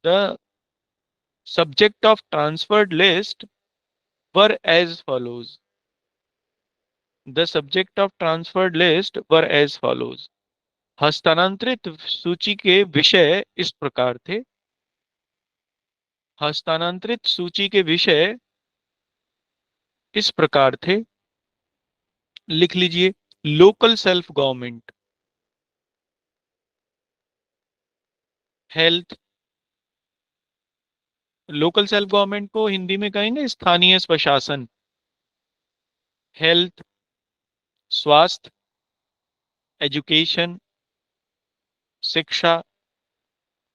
The subject of transferred list were as follows. The subject of transferred list were as follows. हस्तांतरित सूची के विषय इस प्रकार थे। हस्तांतरित सूची के विषय इस प्रकार थे। लिख लीजिए। Local self government, health. Local self government को हिंदी में कहेंगे स्थानीय स्वशासन। हेल्थ, स्वास्थ्य, एजुकेशन, शिक्षा।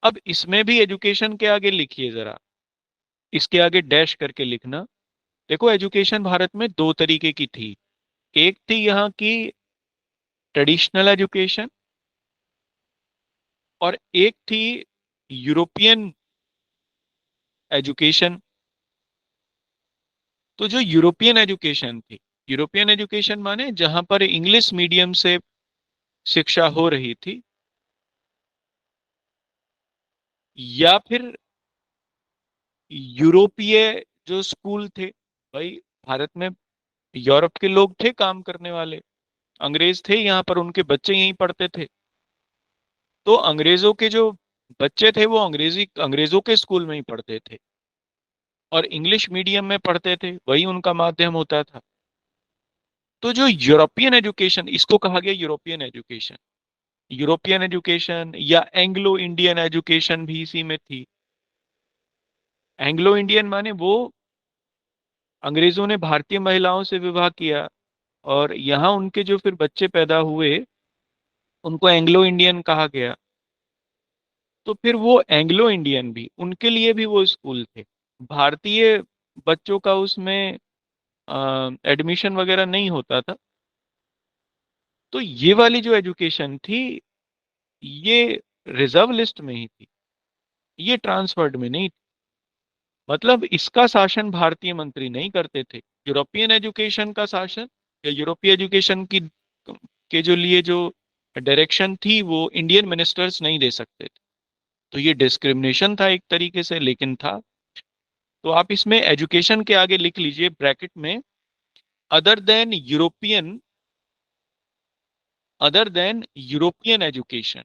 अब इसमें भी एजुकेशन के आगे लिखिए जरा, इसके आगे डैश करके लिखना। देखो, एजुकेशन भारत में दो तरीके की थी। एक थी यहाँ की ट्रेडिशनल एजुकेशन, और एक थी यूरोपियन एजुकेशन। तो जो यूरोपियन एजुकेशन थी, यूरोपियन एजुकेशन माने जहां पर इंग्लिश मीडियम से शिक्षा हो रही थी, या फिर यूरोपीय जो स्कूल थे। भाई, भारत में यूरोप के लोग थे काम करने वाले, अंग्रेज थे यहाँ पर, उनके बच्चे यहीं पढ़ते थे। तो अंग्रेजों के जो बच्चे थे वो अंग्रेजों के स्कूल में ही पढ़ते थे, और इंग्लिश मीडियम में पढ़ते थे, वही उनका माध्यम होता था। तो जो यूरोपियन एजुकेशन, इसको कहा गया यूरोपियन एजुकेशन। यूरोपियन एजुकेशन या एंग्लो इंडियन एजुकेशन भी इसी में थी। एंग्लो इंडियन माने वो अंग्रेजों ने भारतीय महिलाओं से विवाह किया, और यहाँ उनके जो फिर बच्चे पैदा हुए उनको एंग्लो इंडियन कहा गया। तो फिर वो एंग्लो इंडियन भी, उनके लिए भी वो स्कूल थे। भारतीय बच्चों का उसमें एडमिशन वगैरह नहीं होता था। तो ये वाली जो एजुकेशन थी, ये रिजर्व लिस्ट में ही थी, ये ट्रांसफर्ड में नहीं थी। मतलब इसका शासन भारतीय मंत्री नहीं करते थे। यूरोपियन एजुकेशन का शासन या यूरोपीय एजुकेशन की के जो लिए जो डायरेक्शन थी, वो इंडियन मिनिस्टर्स नहीं दे सकते थे। तो ये डिस्क्रिमिनेशन था एक तरीके से, लेकिन था। तो आप इसमें एजुकेशन के आगे लिख लीजिए ब्रैकेट में, other than European, other than European education.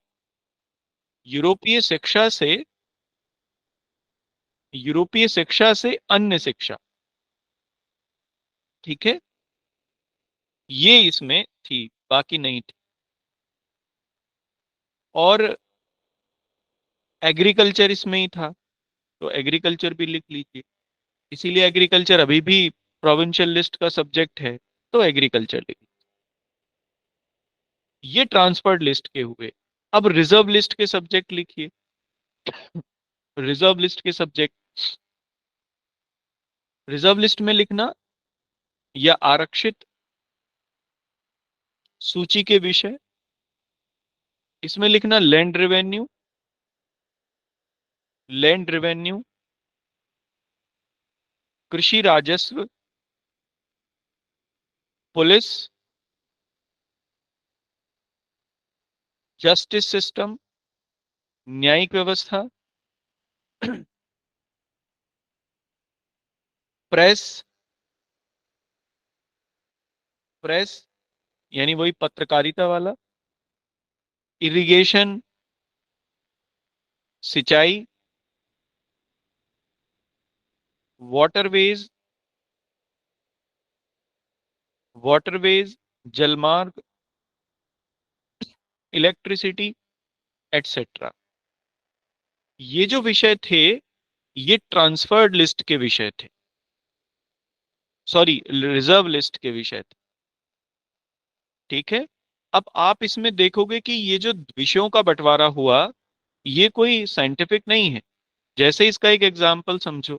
यूरोपीय शिक्षा से, यूरोपीय शिक्षा से अन्य शिक्षा। ठीक है, ये इसमें थी, बाकी नहीं थी। और एग्रीकल्चर इसमें ही था, तो एग्रीकल्चर भी लिख लीजिए। इसीलिए एग्रीकल्चर अभी भी प्रोविंशियल लिस्ट का सब्जेक्ट है, तो एग्रीकल्चर लिख लीजिए। ये ट्रांसफर्ड लिस्ट के हुए। अब रिजर्व लिस्ट के सब्जेक्ट लिखिए। रिजर्व लिस्ट के सब्जेक्ट, रिजर्व लिस्ट में लिखना, या आरक्षित सूची के विषय, इसमें लिखना लैंड रेवेन्यू, लैंड रेवेन्यू, कृषि राजस्व, पुलिस, जस्टिस सिस्टम, न्यायिक व्यवस्था, प्रेस, प्रेस यानी वही पत्रकारिता वाला, इरिगेशन, सिंचाई, वाटरवेज, वाटरवेज, जलमार्ग, इलेक्ट्रिसिटी, एटसेट्रा। ये जो विषय थे, ये ट्रांसफर्ड लिस्ट के विषय थे, सॉरी रिजर्व लिस्ट के विषय थे। ठीक है। अब आप इसमें देखोगे कि ये जो विषयों का बंटवारा हुआ, ये कोई साइंटिफिक नहीं है। जैसे इसका एक एग्जाम्पल समझो,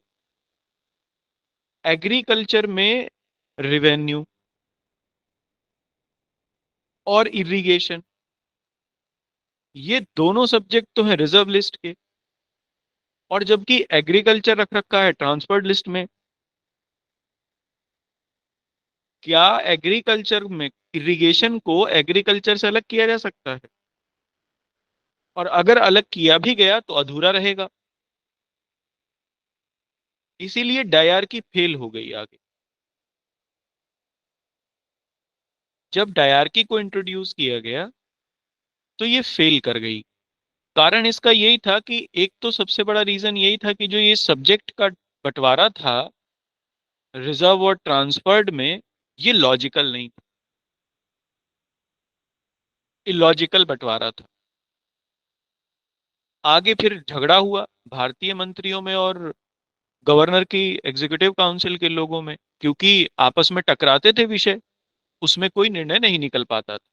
एग्रीकल्चर में रिवेन्यू और इरिगेशन, ये दोनों सब्जेक्ट तो है रिजर्व लिस्ट के, और जबकि एग्रीकल्चर रख रखा है ट्रांसफर्ड लिस्ट में। क्या एग्रीकल्चर में इरिगेशन को एग्रीकल्चर से अलग किया जा सकता है? और अगर अलग किया भी गया तो अधूरा रहेगा। इसीलिए डायरकी फेल हो गई आगे। जब डायरकी को इंट्रोड्यूस किया गया तो ये फेल कर गई। कारण इसका यही था कि एक तो सबसे बड़ा रीजन यही था कि जो ये सब्जेक्ट का बंटवारा था रिजर्व और ट्रांसफर्ड में, ये लॉजिकल नहीं, इलॉजिकल बंटवारा था। आगे फिर झगड़ा हुआ भारतीय मंत्रियों में और गवर्नर की एग्जीक्यूटिव काउंसिल के लोगों में, क्योंकि आपस में टकराते थे विषय, उसमें कोई निर्णय नहीं निकल पाता था।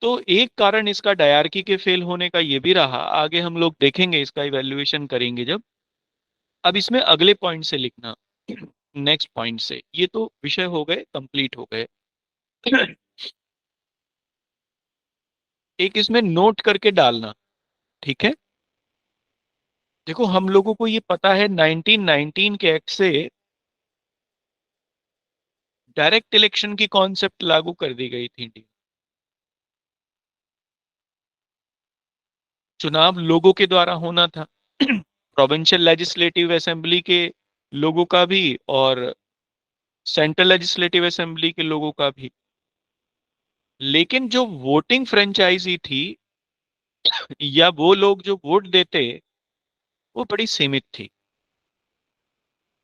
तो एक कारण इसका डायरकी के फेल होने का ये भी रहा, आगे हम लोग देखेंगे, इसका इवैल्यूएशन करेंगे जब। अब इसमें अगले पॉइंट से लिखना, नेक्स्ट पॉइंट से, ये तो विषय हो गए, कंप्लीट हो गए। एक इसमें नोट करके डालना, ठीक है। देखो हम लोगों को ये पता है 1919 के एक्ट से डायरेक्ट इलेक्शन की कॉन्सेप्ट लागू कर दी गई थी इंडिया। चुनाव लोगों के द्वारा होना था, प्रोविंशियल लेजिस्लेटिव असेंबली के लोगों का भी और सेंट्रल लेजिस्लेटिव असेंबली के लोगों का भी। लेकिन जो वोटिंग फ्रेंचाइजी थी या वो लोग जो वोट देते, वो बड़ी सीमित थी।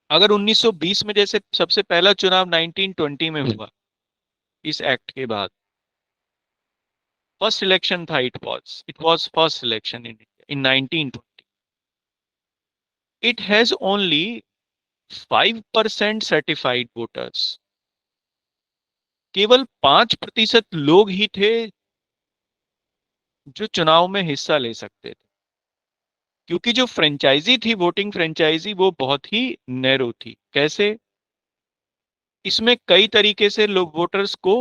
अगर 1920 में जैसे सबसे पहला चुनाव 1920 में हुआ इस एक्ट के बाद, फर्स्ट इलेक्शन था, it was first election in India in 1920। It has only 5% certified voters. केवल 5% लोग ही थे जो चुनाव में हिस्सा ले सकते थे, क्योंकि जो फ्रेंचाइजी थी, वोटिंग फ्रेंचाइजी, वो बहुत ही नैरो थी। कैसे? इसमें कई तरीके से लोग वोटर्स को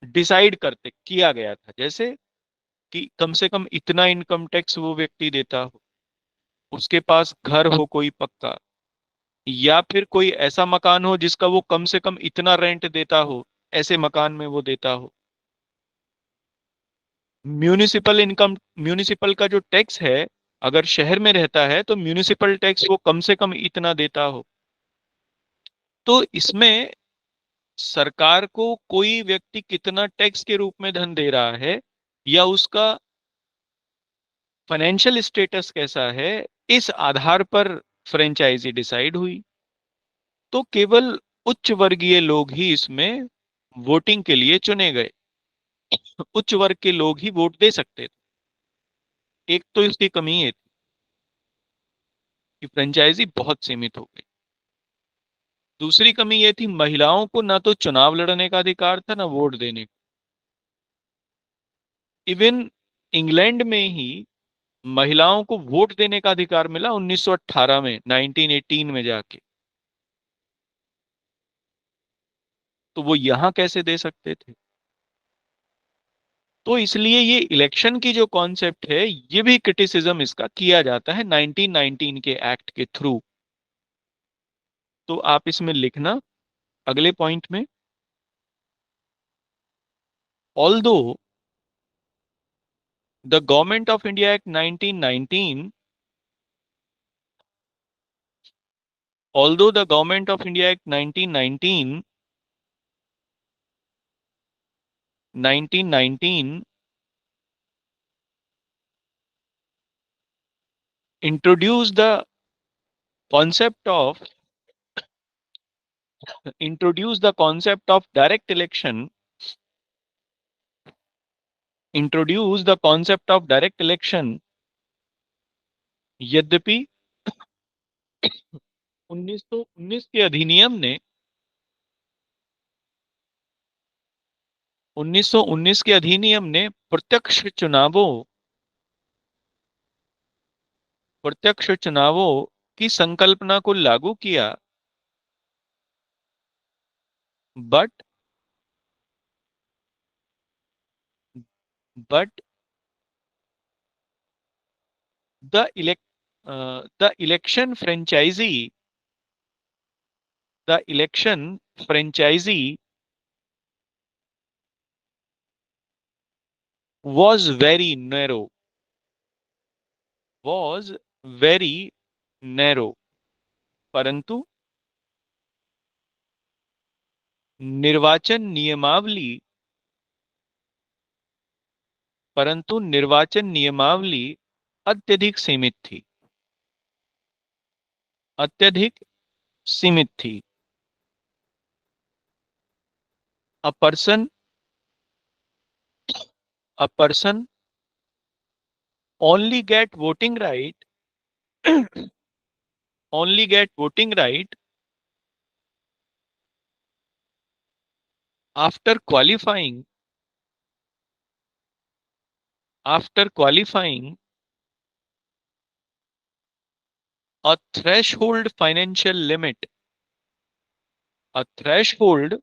डिसाइड करते किया गया था, जैसे कि कम से कम इतना इनकम टैक्स वो व्यक्ति देता हो, उसके पास घर हो कोई पक्का, या फिर कोई ऐसा मकान हो जिसका वो कम से कम इतना रेंट देता हो, ऐसे मकान में वो देता हो। म्यूनिसिपल इनकम, म्यूनिसिपल का जो टैक्स है, अगर शहर में रहता है तो म्यूनिसिपल टैक्स वो कम से कम इतना देता हो। तो इसमें सरकार को कोई व्यक्ति कितना टैक्स के रूप में धन दे रहा है या उसका फाइनेंशियल स्टेटस कैसा है, इस आधार पर फ्रेंचाइजी डिसाइड हुई। तो केवल उच्च वर्गीय लोग ही इसमें वोटिंग के लिए चुने गए, उच्च वर्ग के लोग ही वोट दे सकते थे। एक तो इसकी कमी ये थी कि फ्रेंचाइजी बहुत सीमित हो गई। दूसरी कमी ये थी, महिलाओं को ना तो चुनाव लड़ने का अधिकार था ना वोट देने का। इवन इंग्लैंड में ही महिलाओं को वोट देने का अधिकार मिला 1918 में, 1918 में जाके। तो वो यहां कैसे दे सकते थे? तो इसलिए ये इलेक्शन की जो कॉन्सेप्ट है, ये भी क्रिटिसिज्म इसका किया जाता है 1919 के एक्ट के थ्रू। तो आप इसमें लिखना अगले पॉइंट में, although the government of India act 1919, although the government of India Act 1919 introduced the concept of direct election, introduced the concept of direct election। यद्यपि 1919 के अधिनियम ने, 1919 के अधिनियम ने प्रत्यक्ष चुनावों की संकल्पना को लागू किया, but but the elect the election franchise the election franchise was very narrow was very narrow। परंतु निर्वाचन नियमावली परंतु निर्वाचन नियमावली अत्यधिक सीमित थी। अत्यधिक सीमित थी। A person a person only get voting right only get voting right after qualifying a threshold financial limit a threshold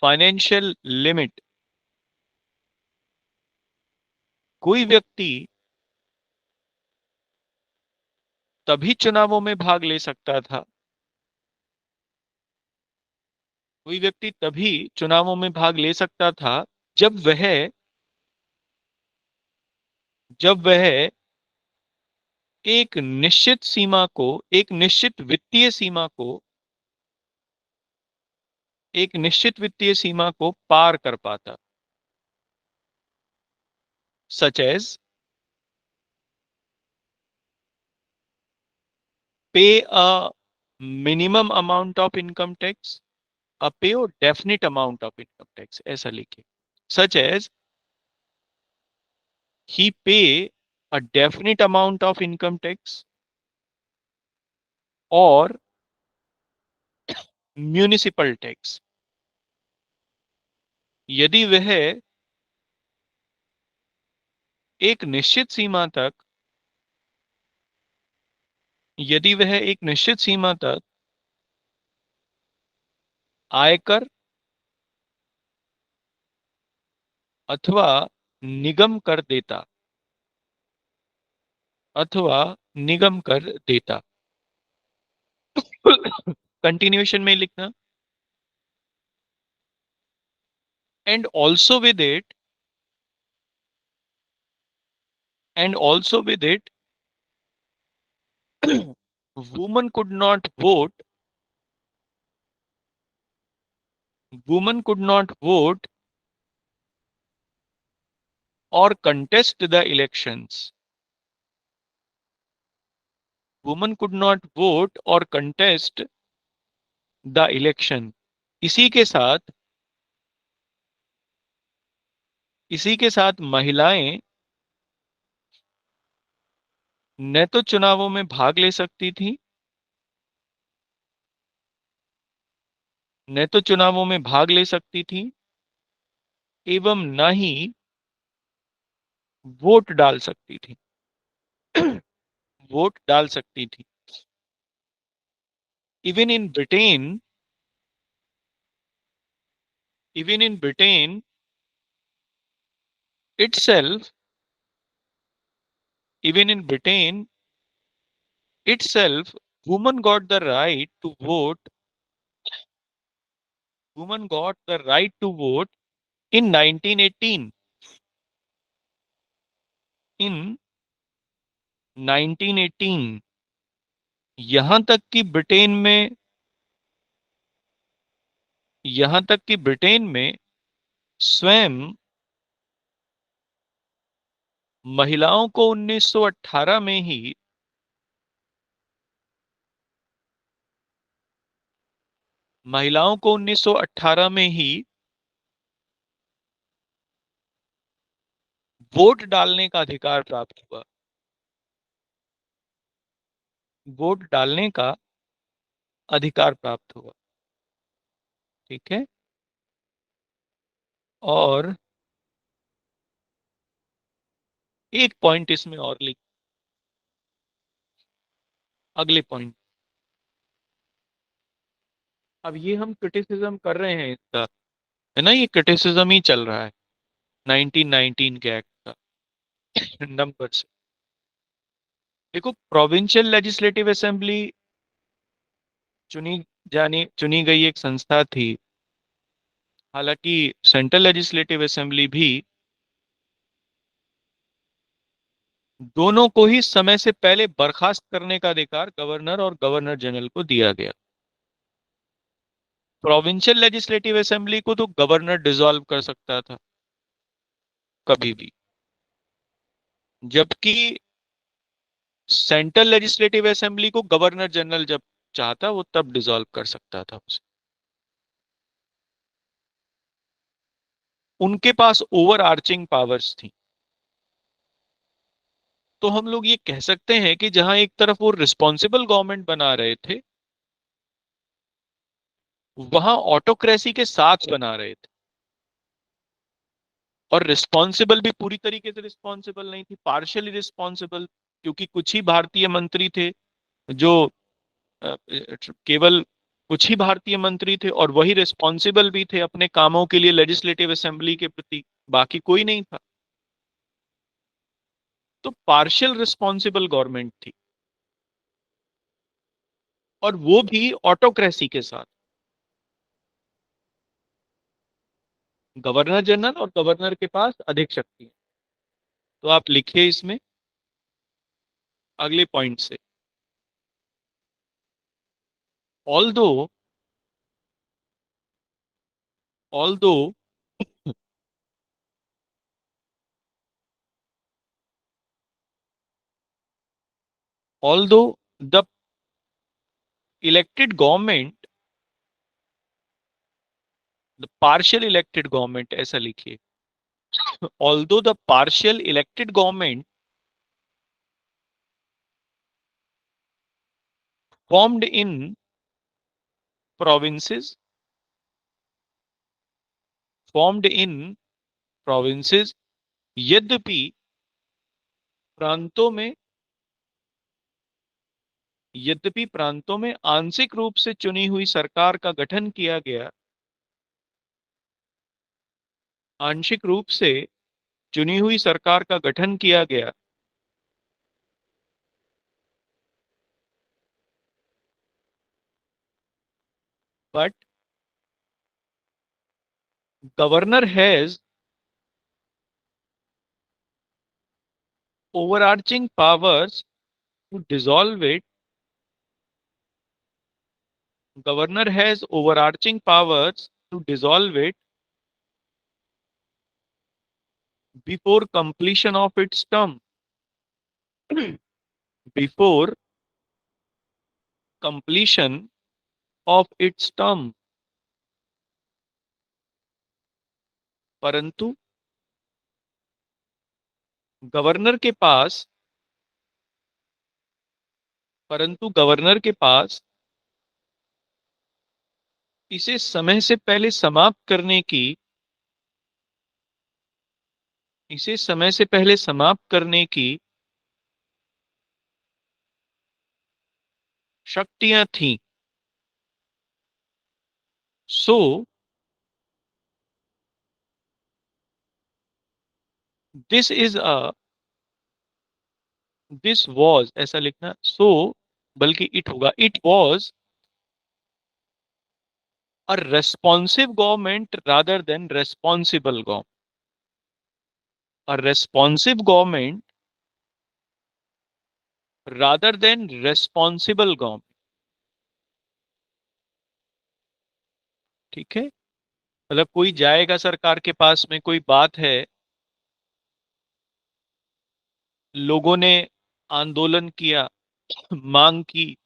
financial limit। कोई व्यक्ति तभी चुनावों में भाग ले सकता था कोई व्यक्ति तभी चुनावों में भाग ले सकता था जब वह जब वह एक निश्चित सीमा को एक निश्चित वित्तीय सीमा को एक निश्चित वित्तीय सीमा को पार कर पाता। Such as pay a minimum amount of income tax, a pay or definite amount of income tax, ऐसा लिखे। Such as he pay a definite amount of income tax or municipal tax। यदि वह एक निश्चित सीमा तक यदि वह एक निश्चित सीमा तक आयकर अथवा निगम कर देता अथवा निगम कर देता। कंटिन्यूएशन में लिखना। And also with it and also with it women could not vote women could not vote or contest the elections women could not vote or contest the election। इसी के साथ इसी के साथ महिलाएं न तो चुनावों में भाग ले सकती थी न तो चुनावों में भाग ले सकती थी एवं न ही वोट डाल सकती थी वोट डाल सकती थी। Even in Britain even in Britain itself even in Britain itself women got the right to vote women got the right to vote in 1918 in 1918। यहां तक कि ब्रिटेन में यहां तक कि ब्रिटेन में स्वयं महिलाओं को 1918 में ही महिलाओं को 1918 में ही वोट डालने का अधिकार प्राप्त हुआ वोट डालने का अधिकार प्राप्त हुआ। ठीक है। और एक पॉइंट इसमें और लिख अगले पॉइंट। अब ये हम क्रिटिसिज्म कर रहे हैं इसका है ना ये क्रिटिसिज्म ही चल रहा है 1919 के एक्ट का नंबर से। देखो प्रोविंशियल लेजिस्लेटिव असेंबली चुनी गई एक संस्था थी। हालांकि सेंट्रल लेजिस्लेटिव असेंबली भी दोनों को ही समय से पहले बर्खास्त करने का अधिकार गवर्नर और गवर्नर जनरल को दिया गया। प्रोविंशियल लेजिस्लेटिव असेंबली को तो गवर्नर डिसॉल्व कर सकता था कभी भी, जबकि सेंट्रल लेजिस्लेटिव असेंबली को गवर्नर जनरल जब चाहता वो तब डिसॉल्व कर सकता था उसे। उनके पास ओवर आर्चिंग पावर्स थी। तो हम लोग ये कह सकते हैं कि जहां एक तरफ वो रिस्पॉन्सिबल गवर्नमेंट बना रहे थे, वहां ऑटोक्रेसी के साथ बना रहे थे। और रिस्पॉन्सिबल भी पूरी तरीके से रिस्पॉन्सिबल नहीं थी, पार्शियली रिस्पॉन्सिबल, क्योंकि कुछ ही भारतीय मंत्री थे जो केवल कुछ ही भारतीय मंत्री थे, और वही रिस्पॉन्सिबल भी थे अपने कामों के लिए लेजिस्लेटिव असेंबली के प्रति, बाकी कोई नहीं था। तो पार्शियल रिस्पॉन्सिबल गवर्नमेंट थी, और वो भी ऑटोक्रेसी के साथ। गवर्नर जनरल और गवर्नर के पास अधिक शक्ति है। तो आप लिखिए इसमें अगले पॉइंट से, although although although the elected government, the partial elected government, ऐसा लिखिए। Although the partial elected government formed in provinces formed in provinces, यद्यपि प्रांतों में आंशिक रूप से चुनी हुई सरकार का गठन किया गया, आंशिक रूप से चुनी हुई सरकार का गठन किया गया, but governor has overarching powers to dissolve it. Governor has overarching powers to dissolve it before completion of its term. Before completion of its term. परंतु गवर्नर के पास परंतु गवर्नर के पास इसे समय से पहले समाप्त करने की इसे समय से पहले समाप्त करने की शक्तियां थीं। So this is a this was, ऐसा लिखना, सो बल्कि इट होगा, it was a responsive government rather than responsible government. A responsive government rather than responsible government. ठीक है, मतलब कोई जाएगा सरकार के पास में, कोई बात है, लोगों ने आंदोलन किया, मांग की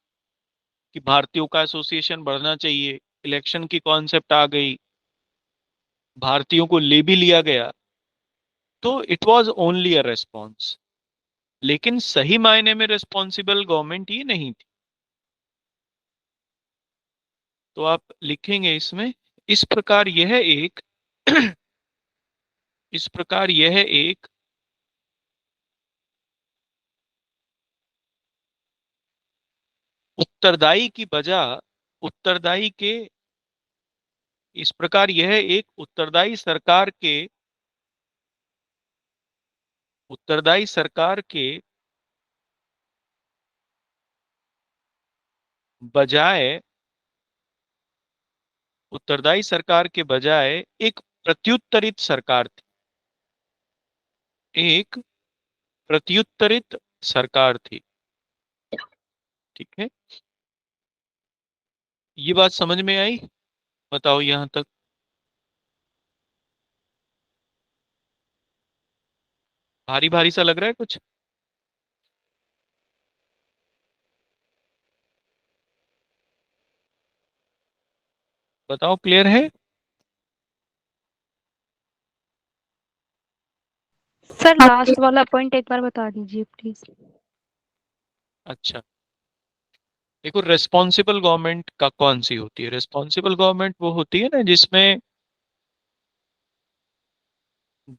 कि भारतीयों का एसोसिएशन बढ़ना चाहिए, इलेक्शन की कॉन्सेप्ट आ गई, भारतीयों को ले भी लिया गया, तो it was only a response. लेकिन सही मायने में रेस्पॉन्सिबल गवर्नमेंट ये नहीं थी। तो आप लिखेंगे इसमें, इस प्रकार यह एक इस प्रकार यह एक उत्तरदायी की बजाय उत्तरदायी के इस प्रकार यह एक उत्तरदायी सरकार के बजाय उत्तरदायी सरकार के बजाय एक प्रत्युत्तरित सरकार थी। एक प्रत्युत्तरित सरकार थी। ठीक है, ये बात समझ में आई? बताओ यहां तक। भारी भारी सा लग रहा है कुछ? बताओ, क्लियर है? सर लास्ट वाला पॉइंट एक बार बता दीजिए प्लीज। अच्छा, देखो, रेस्पॉन्सिबल गवर्नमेंट का कौन सी होती है? रेस्पॉन्सिबल गवर्नमेंट वो होती है ना जिसमें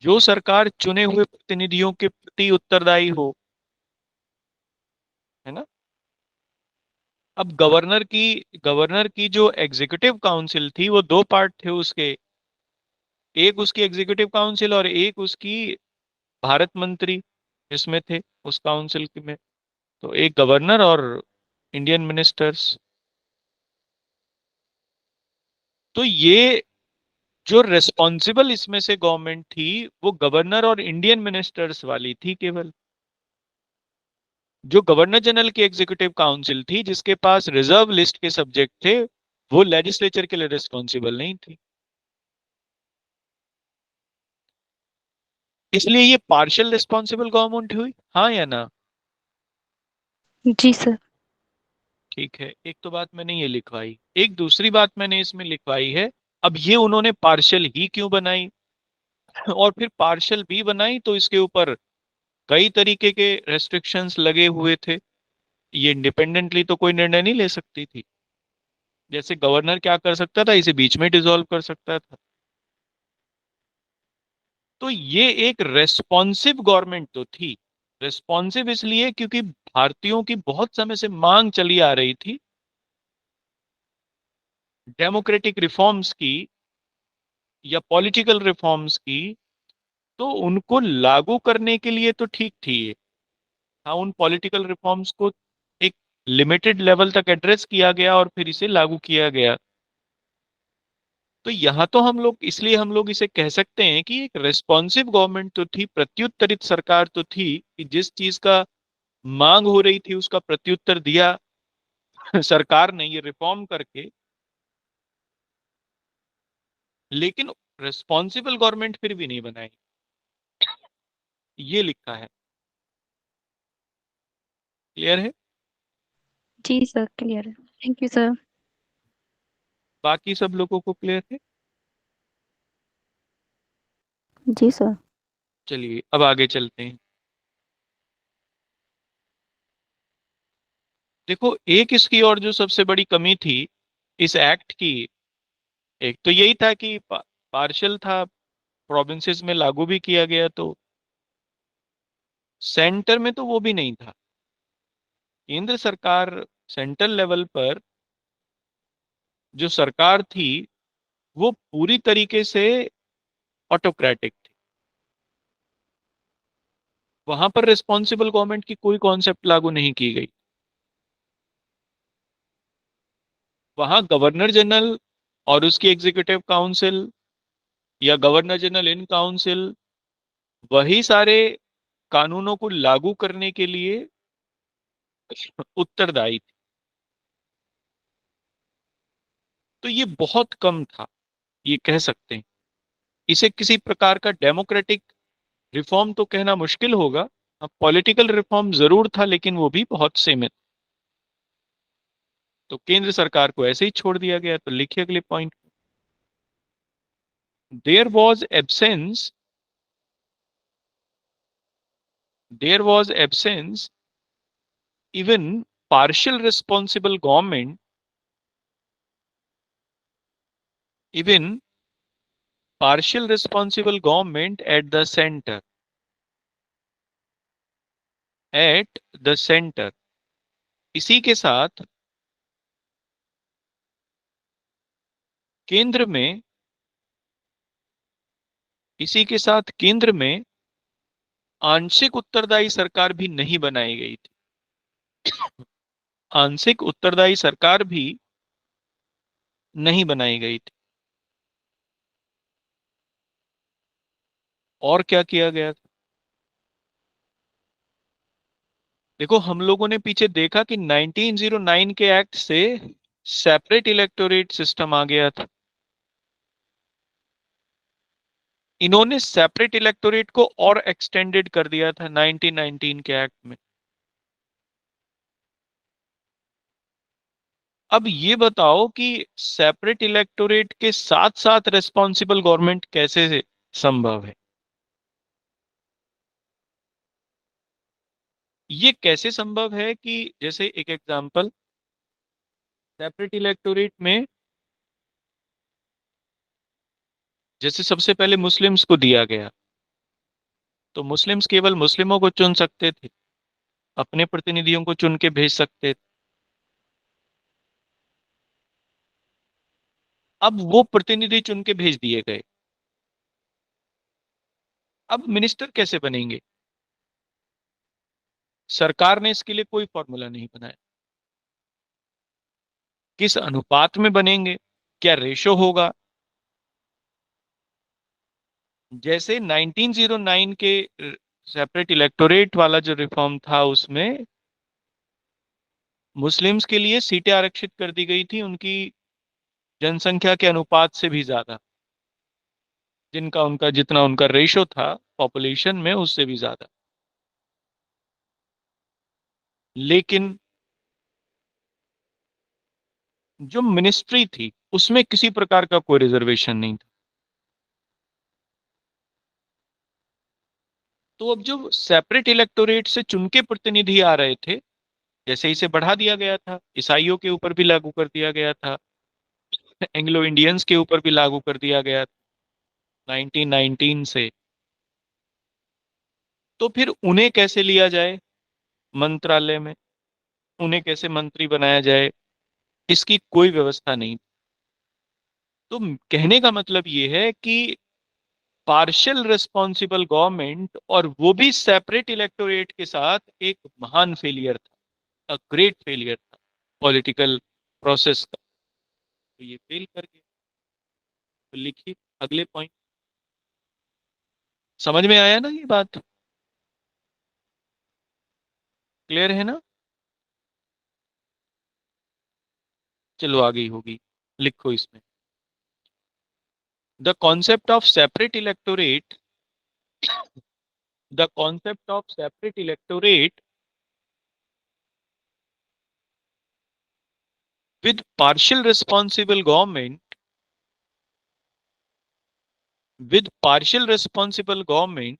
जो सरकार चुने हुए प्रतिनिधियों के प्रति उत्तरदायी हो, है ना। अब गवर्नर की जो एग्जीक्यूटिव काउंसिल थी वो दो पार्ट थे उसके। एक उसकी एग्जीक्यूटिव काउंसिल और एक उसकी भारत मंत्री इसमें थे, उस काउंसिल में। तो एक गवर्नर और इंडियन मिनिस्टर्स। तो ये जो रेस्पॉन्सिबल इसमें से गवर्नमेंट थी वो गवर्नर और इंडियन मिनिस्टर्स वाली थी केवल। जो गवर्नर जनरल की एग्जीक्यूटिव काउंसिल थी जिसके पास रिजर्व लिस्ट के सब्जेक्ट थे, वो लेजिस्लेचर के लिए रिस्पॉन्सिबल नहीं थी। इसलिए ये पार्शियल रिस्पॉन्सिबल गवर्नमेंट हुई, हाँ या ना? जी सर। ठीक है, एक तो बात मैंने ये लिखवाई। एक दूसरी बात मैंने इसमें लिखवाई है, अब ये उन्होंने पार्शियल ही क्यों बनाई और फिर पार्शियल भी बनाई तो इसके ऊपर कई तरीके के रेस्ट्रिक्शंस लगे हुए थे। ये इंडिपेंडेंटली तो कोई निर्णय नहीं ले सकती थी। जैसे गवर्नर क्या कर सकता था, इसे बीच में डिसॉल्व कर सकता था। तो ये एक रेस्पॉन्सिव गवर्नमेंट तो थी। रेस्पॉन्सिव इसलिए क्योंकि भारतीयों की बहुत समय से मांग चली आ रही थी डेमोक्रेटिक रिफॉर्म्स की या पॉलिटिकल रिफॉर्म्स की। तो उनको लागू करने के लिए तो ठीक थी ये। हाँ, उन पॉलिटिकल रिफॉर्म्स को एक लिमिटेड लेवल तक एड्रेस किया गया और फिर इसे लागू किया गया। तो यहाँ तो हम लोग, इसलिए हम लोग इसे कह सकते हैं कि एक रेस्पॉन्सिव गवर्नमेंट तो थी, प्रत्युत्तरित सरकार तो थी कि जिस चीज का मांग हो रही थी उसका प्रत्युत्तर दिया सरकार ने ये रिफॉर्म करके। लेकिन रेस्पॉन्सिबल गवर्नमेंट फिर भी नहीं बनाई, ये लिखा है। क्लियर है? जी सर क्लियर है। Thank you sir. बाकी सब लोगों को क्लियर है? जी सर। चलिए अब आगे चलते हैं। देखो, एक इसकी और जो सबसे बड़ी कमी थी इस एक्ट की, एक तो यही था कि पार्शल था, प्रोविंसेस में लागू भी किया गया, तो सेंटर में तो वो भी नहीं था। केंद्र सरकार, सेंट्रल लेवल पर जो सरकार थी वो पूरी तरीके से ऑटोक्रेटिक थी। वहां पर रिस्पॉन्सिबल गवर्नमेंट की कोई कॉन्सेप्ट लागू नहीं की गई। वहां गवर्नर जनरल और उसकी एग्जीक्यूटिव काउंसिल या गवर्नर जनरल इन काउंसिल वही सारे कानूनों को लागू करने के लिए उत्तरदायी थी। तो ये बहुत कम था, ये कह सकते हैं। इसे किसी प्रकार का डेमोक्रेटिक रिफॉर्म तो कहना मुश्किल होगा। अब पॉलिटिकल रिफॉर्म जरूर था लेकिन वो भी बहुत सीमित। तो केंद्र सरकार को ऐसे ही छोड़ दिया गया। तो लिखिए अगले point. There was absence there was absence even partial responsible government even partial responsible government at the center। इसी के साथ केंद्र में इसी के साथ केंद्र में आंशिक उत्तरदायी सरकार भी नहीं बनाई गई थी। आंशिक उत्तरदायी सरकार भी नहीं बनाई गई थी। और क्या किया गया था? देखो, हम लोगों ने पीछे देखा कि 1909 के एक्ट से सेपरेट इलेक्टोरेट सिस्टम आ गया था। इन्होंने सेपरेट इलेक्टोरेट को और एक्सटेंडेड कर दिया था 1919 के एक्ट में। अब ये बताओ कि सेपरेट इलेक्टोरेट के साथ साथ रेस्पॉन्सिबल गवर्नमेंट कैसे संभव है? ये कैसे संभव है कि जैसे एक एग्जांपल, सेपरेट इलेक्टोरेट में जैसे सबसे पहले मुस्लिम्स को दिया गया, तो मुस्लिम्स केवल मुस्लिमों को चुन सकते थे, अपने प्रतिनिधियों को चुन के भेज सकते थे। अब वो प्रतिनिधि चुन के भेज दिए गए। अब मिनिस्टर कैसे बनेंगे? सरकार ने इसके लिए कोई फॉर्मूला नहीं बनाया। किस अनुपात में बनेंगे, क्या रेशो होगा? जैसे 1909 के सेपरेट इलेक्टोरेट वाला जो रिफॉर्म था, उसमें मुस्लिम्स के लिए सीटें आरक्षित कर दी गई थी उनकी जनसंख्या के अनुपात से भी ज्यादा, जिनका उनका जितना उनका रेशो था पॉपुलेशन में, उससे भी ज्यादा। लेकिन जो मिनिस्ट्री थी उसमें किसी प्रकार का कोई रिजर्वेशन नहीं था। तो अब जो सेपरेट इलेक्टोरेट से चुन के प्रतिनिधि आ रहे थे, जैसे इसे बढ़ा दिया गया था, ईसाइयों के ऊपर भी लागू कर दिया गया था, एंग्लो इंडियंस के ऊपर भी लागू कर दिया गया था 1919 से। तो फिर उन्हें कैसे लिया जाए मंत्रालय में, उन्हें कैसे मंत्री बनाया जाए, इसकी कोई व्यवस्था नहीं। तो कहने का मतलब ये है कि पार्शियल रिस्पॉन्सिबल गवर्नमेंट, और वो भी सेपरेट इलेक्टोरेट के साथ, एक महान फेलियर था, अ ग्रेट फेलियर था पॉलिटिकल प्रोसेस का। तो ये फेल कर गया। तो लिखिए अगले पॉइंट। समझ में आया ना ये बात? क्लियर है ना? चलो आगे ही होगी। लिखो इसमें, the concept of separate electorate, the concept of separate electorate with partial responsible government, with partial responsible government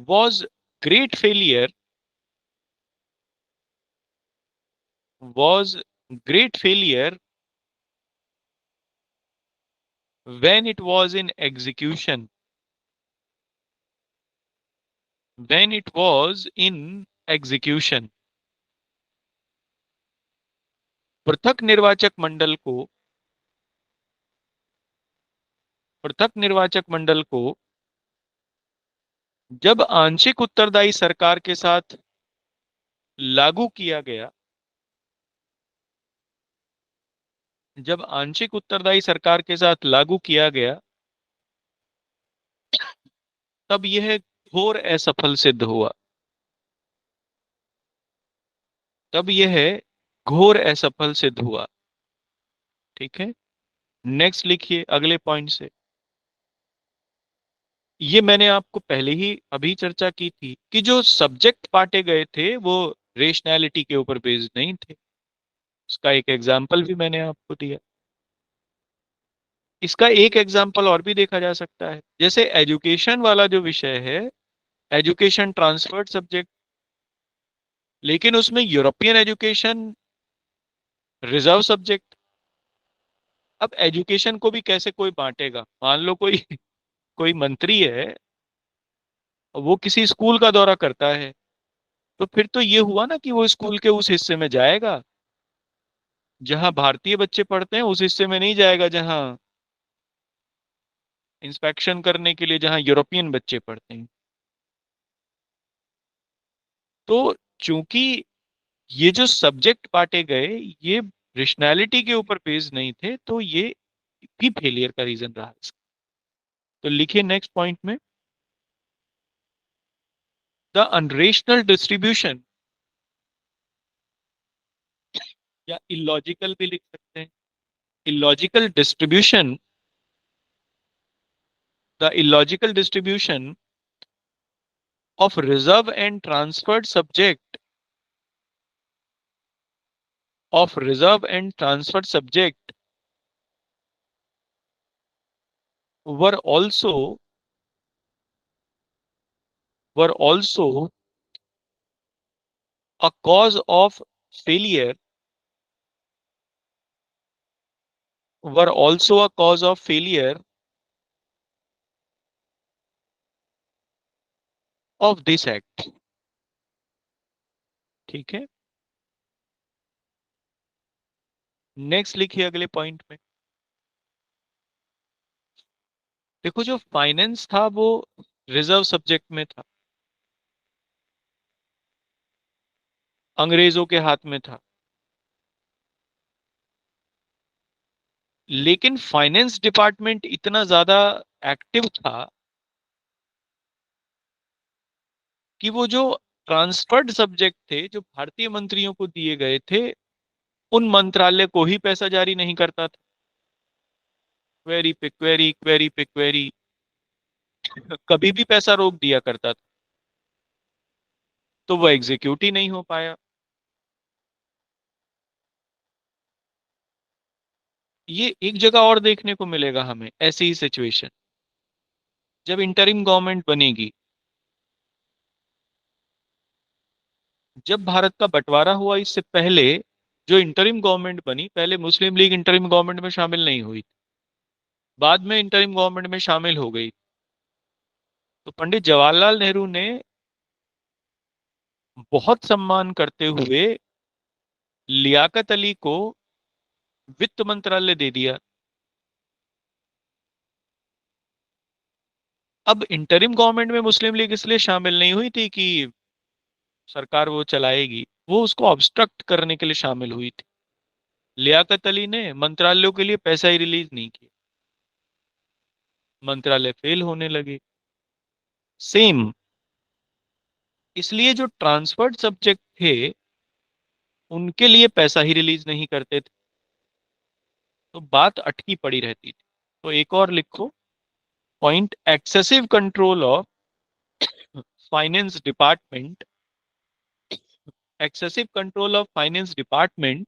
was great failure, was great failure when it was in execution, when it was in execution। पृथक निर्वाचक मंडल को, पृथक निर्वाचक मंडल को जब आंशिक उत्तरदायी सरकार के साथ लागू किया गया, जब आंशिक उत्तरदायी सरकार के साथ लागू किया गया, तब यह घोर असफल सिद्ध हुआ, तब यह घोर असफल सिद्ध हुआ। ठीक है, नेक्स्ट लिखिए अगले पॉइंट से। ये मैंने आपको पहले ही अभी चर्चा की थी कि जो सब्जेक्ट बांटे गए थे वो रेशनैलिटी के ऊपर बेस्ड नहीं थे। इसका एक एग्जाम्पल भी मैंने आपको दिया। इसका एक एग्जाम्पल और भी देखा जा सकता है, जैसे एजुकेशन वाला जो विषय है, एजुकेशन ट्रांसफर्ड सब्जेक्ट, लेकिन उसमें यूरोपियन एजुकेशन रिजर्व सब्जेक्ट। अब एजुकेशन को भी कैसे कोई बांटेगा? मान लो कोई कोई मंत्री है, वो किसी स्कूल का दौरा करता है, तो फिर तो ये हुआ ना कि वो स्कूल के उस हिस्से में जाएगा जहां भारतीय बच्चे पढ़ते हैं, उस हिस्से में नहीं जाएगा जहां इंस्पेक्शन करने के लिए जहां यूरोपियन बच्चे पढ़ते हैं। तो चूंकि ये जो सब्जेक्ट बांटे गए, ये रेशनैलिटी के ऊपर बेस्ड नहीं थे, तो ये भी फेलियर का रीजन रहा इसका। तो लिखिए नेक्स्ट पॉइंट में, द अनरेशनल डिस्ट्रीब्यूशन, या इलॉजिकल भी लिख सकते हैं, illogical distribution, the illogical distribution of reserve and transferred subject, of reserve and transferred subject were also were also a cause of failure, were also a cause of failure of this act। ठीक है, next लिखिए अगले point में। देखो जो finance था वो reserve subject में था, अंग्रेजों के हाथ में था, लेकिन फाइनेंस डिपार्टमेंट इतना ज्यादा एक्टिव था कि वो जो ट्रांसफर्ड सब्जेक्ट थे, जो भारतीय मंत्रियों को दिए गए थे, उन मंत्रालय को ही पैसा जारी नहीं करता था। क्वेरी पे क्वेरी, क्वेरी पे क्वेरी, कभी भी पैसा रोक दिया करता था, तो वो एग्जीक्यूट ही नहीं हो पाया। ये एक जगह और देखने को मिलेगा हमें ऐसी ही सिचुएशन, जब इंटरिम गवर्नमेंट बनेगी। जब भारत का बंटवारा हुआ इससे पहले जो इंटरिम गवर्नमेंट बनी, पहले मुस्लिम लीग इंटरिम गवर्नमेंट में शामिल नहीं हुई, बाद में इंटरिम गवर्नमेंट में शामिल हो गई। तो पंडित जवाहरलाल नेहरू ने बहुत सम्मान करते हुए लियाकत अली को वित्त मंत्रालय दे दिया। अब इंटरिम गवर्नमेंट में मुस्लिम लीग इसलिए शामिल नहीं हुई थी कि सरकार वो चलाएगी, वो उसको ऑब्स्ट्रक्ट करने के लिए शामिल हुई थी। लियाकत अली ने मंत्रालयों के लिए पैसा ही रिलीज नहीं किया, मंत्रालय फेल होने लगे। सेम, इसलिए जो ट्रांसफर्ड सब्जेक्ट थे उनके लिए पैसा ही रिलीज नहीं करते थे, तो बात अटकी पड़ी रहती थी। तो एक और लिखो point, excessive control of finance department, excessive control of finance department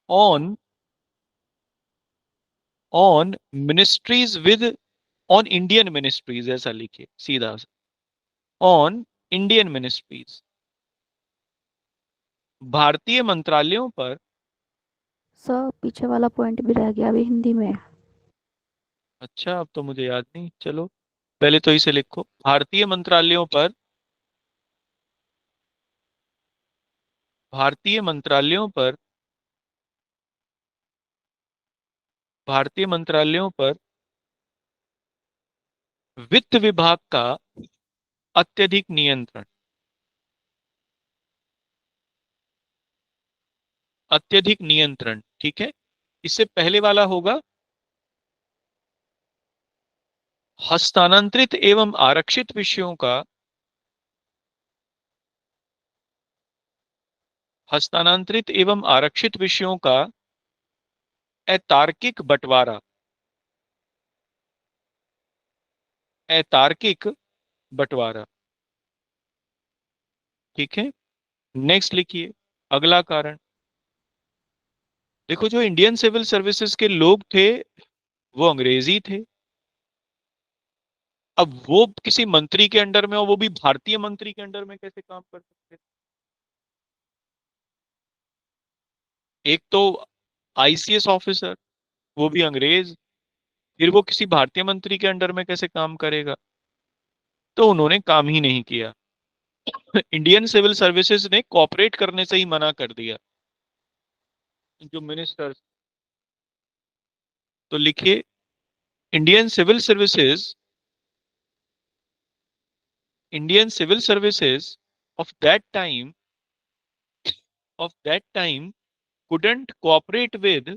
on on ministries with, on Indian ministries, ऐसा लिखिए सीधा सा, on Indian ministries, भारतीय मंत्रालयों पर। सर पीछे वाला पॉइंट भी रह गया अभी हिंदी में। अच्छा, अब तो मुझे याद नहीं, चलो पहले तो इसे लिखो, भारतीय मंत्रालयों पर, भारतीय मंत्रालयों पर, भारतीय मंत्रालयों पर वित्त विभाग का अत्यधिक नियंत्रण, अत्यधिक नियंत्रण। ठीक है, इससे पहले वाला होगा हस्तांतरित एवं आरक्षित विषयों का, हस्तांतरित एवं आरक्षित विषयों का अतार्किक बंटवारा, अतार्किक बंटवारा। ठीक है, नेक्स्ट लिखिए अगला कारण। देखो जो इंडियन सिविल सर्विसेज के लोग थे वो अंग्रेजी थे। अब वो किसी मंत्री के अंडर में, और वो भी भारतीय मंत्री के अंडर में कैसे काम कर सकते थे? एक तो आईसीएस ऑफिसर, वो भी अंग्रेज, फिर वो किसी भारतीय मंत्री के अंडर में कैसे काम करेगा? तो उन्होंने काम ही नहीं किया। इंडियन सिविल सर्विसेज ने कॉपरेट करने से ही मना कर दिया, जो मिनिस्टर्स। तो लिखिए Indian civil services, Indian civil services of that time, of that time couldn't cooperate with,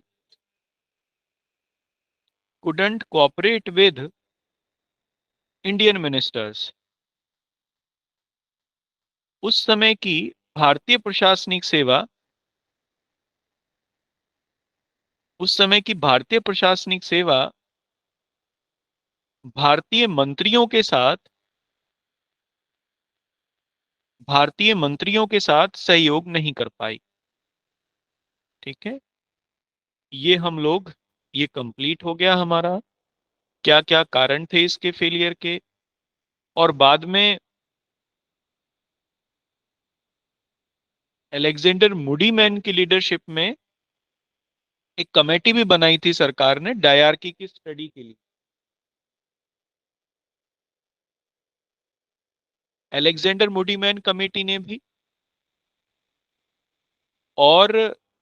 couldn't cooperate with Indian ministers। उस समय की भारतीय प्रशासनिक सेवा उस समय की भारतीय प्रशासनिक सेवा भारतीय मंत्रियों के साथ भारतीय मंत्रियों के साथ सहयोग नहीं कर पाई। ठीक है, ये हम लोग ये कंप्लीट हो गया हमारा, क्या क्या कारण थे इसके फेलियर के। और बाद में अलेक्जेंडर मूडी मैन की लीडरशिप में एक कमेटी भी बनाई थी सरकार ने डायरकी की स्टडी के लिए। अलेक्जेंडर मूडी मैन कमेटी ने भी, और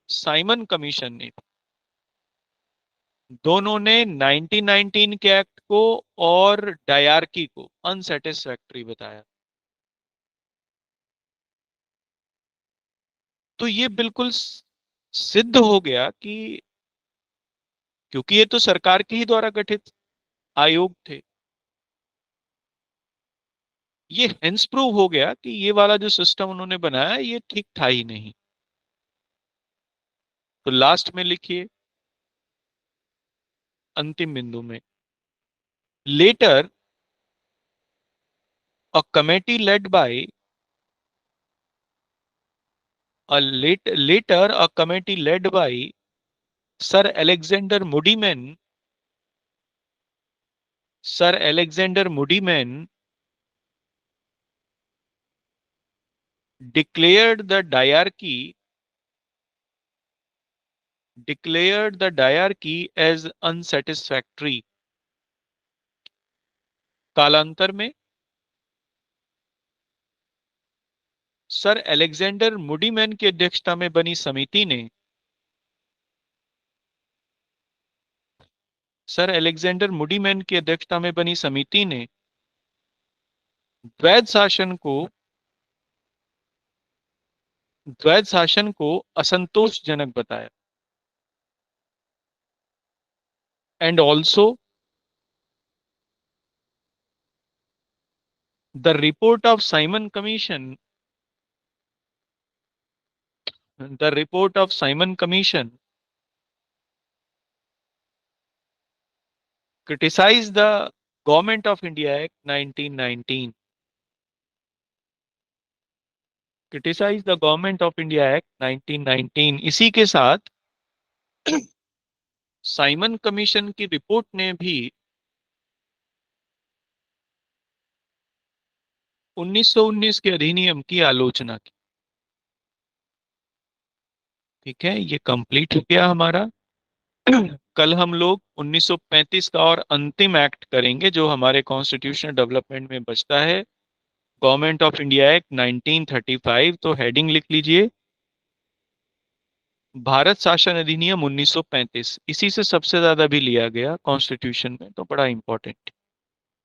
साइमन कमीशन ने, दोनों ने 1919 के एक्ट को और डायरकी को अनसेटिस्फैक्टरी बताया। तो ये बिल्कुल सिद्ध हो गया कि, क्योंकि ये तो सरकार के ही द्वारा गठित आयोग थे, ये हेंस प्रूव हो गया कि ये वाला जो सिस्टम उन्होंने बनाया ये ठीक था ही नहीं। तो लास्ट में लिखिए, अंतिम बिंदु में, later a committee led by later a committee led by Sir Alexander Moodyman Sir Alexander Moodyman declared the diarchy as unsatisfactory। कालांतर में सर अलेक्जेंडर मूडीमैन की अध्यक्षता में बनी समिति ने सर अलेक्जेंडर मूडीमैन की अध्यक्षता में बनी समिति ने द्वैध शासन को असंतोषजनक बताया। And also the report of Simon commission the report of Simon commission criticized the Government of India Act 1919 criticized the Government of India Act 1919। इसी के साथ साइमन कमीशन की रिपोर्ट ने भी 1919 के अधिनियम की आलोचना की। ठीक है, ये कंप्लीट हो गया हमारा। कल हम लोग 1935 का और अंतिम एक्ट करेंगे जो हमारे कॉन्स्टिट्यूशनल डेवलपमेंट में बचता है, गवर्नमेंट ऑफ इंडिया एक्ट 1935। तो हेडिंग लिख लीजिए, भारत शासन अधिनियम 1935। इसी से सबसे ज्यादा भी लिया गया कॉन्स्टिट्यूशन में, तो बड़ा important.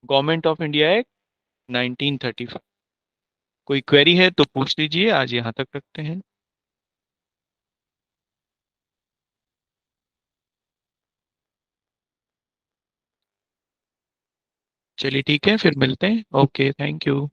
Government of India act 1935। कोई क्वेरी है तो पूछ लीजिए, आज यहाँ तक रखते हैं। चलिए ठीक है, फिर मिलते हैं। Okay, thank you.